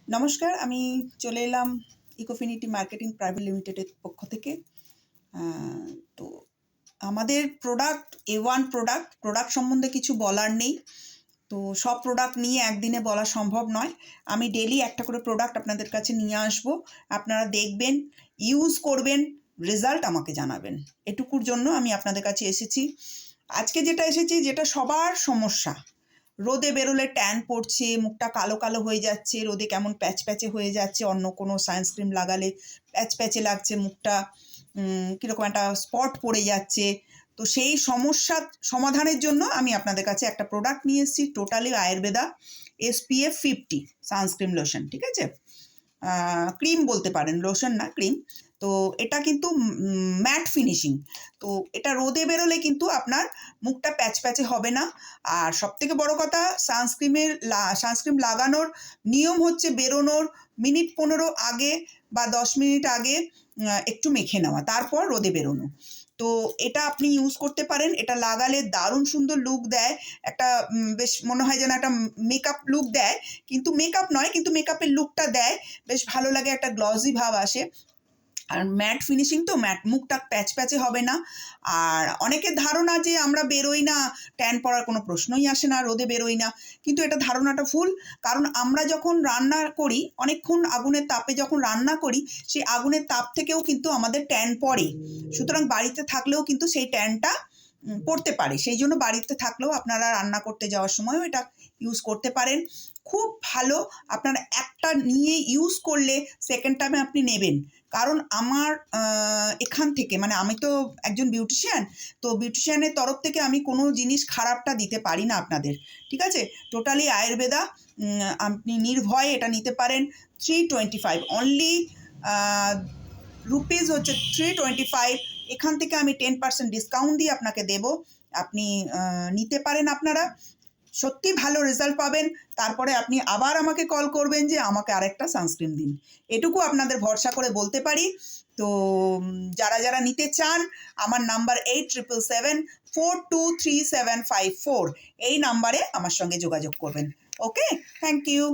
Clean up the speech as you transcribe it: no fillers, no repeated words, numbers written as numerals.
নমস্কার, আমি চলে এলাম ইকোফিনিটি মার্কেটিং প্রাইভেট লিমিটেডের পক্ষ থেকে। তো আমাদের প্রোডাক্ট সম্বন্ধে কিছু বলার নেই। তো সব প্রোডাক্ট নিয়ে একদিনে বলা সম্ভব নয়। আমি ডেইলি একটা করে প্রোডাক্ট আপনাদের কাছে নিয়ে আসব, আপনারা দেখবেন, ইউজ করবেন, রেজাল্ট আমাকে জানাবেন। এটুকুর জন্য আমি আপনাদের কাছে এসেছি। আজকে যেটা সবার সমস্যা, রোদে বেরোলে ট্যান পড়ছে, মুখটা কালো কালো হয়ে যাচ্ছে, রোদে কেমন প্যাচপ্যাচে হয়ে যাচ্ছে, অন্য কোনো সানস্ক্রিন লাগালে প্যাচপ্যাচে লাগছে মুখটা, কীরকম একটা স্পট পড়ে যাচ্ছে। তো সেই সমস্যা সমাধানের জন্য আমি আপনাদের কাছে একটা প্রোডাক্ট নিয়ে এসেছি, totally Ayurveda SPF 50 sunscreen lotion, ঠিক আছে? ক্রিম বলতে পারেন, লোশন না, ক্রিম। তো এটা কিন্তু ম্যাট ফিনিশিং। তো এটা রোদে বেরোলে কিন্তু আপনার মুখটা প্যাচপ্যাচে হবে না। আর সবথেকে বড় কথা, সানস্ক্রিন লাগানোর নিয়ম হচ্ছে বেরোনোর মিনিট 15 আগে বা 10 মিনিট আগে একটু মেখে নেওয়া, তারপর রোদে বেরোনো। তো এটা আপনি ইউজ করতে পারেন। এটা লাগালে দারুণ সুন্দর লুক দেয়, একটা বেশ মনে হয় যেন একটা মেকআপ লুক দেয়, কিন্তু মেকআপ নয়, কিন্তু মেকআপের লুকটা দেয়, বেশ ভালো লাগে, একটা গ্লসি ভাব আসে। আর ম্যাট ফিনিশিং, তো মুখটা প্যাচপ্যাচে হবে না। আর অনেকের ধারণা যে আমরা বেরোই না, ট্যান পড়ার কোনো প্রশ্নই আসে না, রোদে বেরোই না, কিন্তু এটা ধারণাটা ভুল। কারণ আমরা যখন রান্না করি, অনেকক্ষণ আগুনের তাপে যখন রান্না করি, সেই আগুনের তাপ থেকেও কিন্তু আমাদের ট্যান পড়ে। সুতরাং বাড়িতে থাকলেও কিন্তু সেই ট্যানটা পড়তে পারে। সেই জন্য বাড়িতে থাকলেও আপনারা রান্না করতে যাওয়ার সময়ও এটা ইউজ করতে পারেন। খুব ভালো। আপনারা একটা নিয়ে ইউজ করলে সেকেন্ড টাইমে আপনি নেবেন। কারণ আমার এখান থেকে, মানে আমি তো একজন বিউটিশিয়ান, তো বিউটিশিয়ানের তরফ থেকে আমি কোনো জিনিস খারাপটা দিতে পারি না আপনাদের, ঠিক আছে? টোটালি আয়ুর্বেদা, আপনি নির্ভয়ে এটা নিতে পারেন। 325 অনলি রুপিস হচ্ছে 325। এখান থেকে আমি 10% ডিসকাউন্ট দিয়ে আপনাকে দেবো, আপনি নিতে পারেন। আপনারা সত্যি ভালো রেজাল্ট পাবেন। তারপরে আপনি আবার আমাকে কল করবেন যে আমাকে আরেকটা সানস্ক্রিন দিন, এটুকু আপনাদের ভরসা করে বলতে পারি। তো যারা নিতে চান, আমার নাম্বার 8777423754, এই নাম্বারে আমার সঙ্গে যোগাযোগ করবেন। ওকে, থ্যাংক ইউ।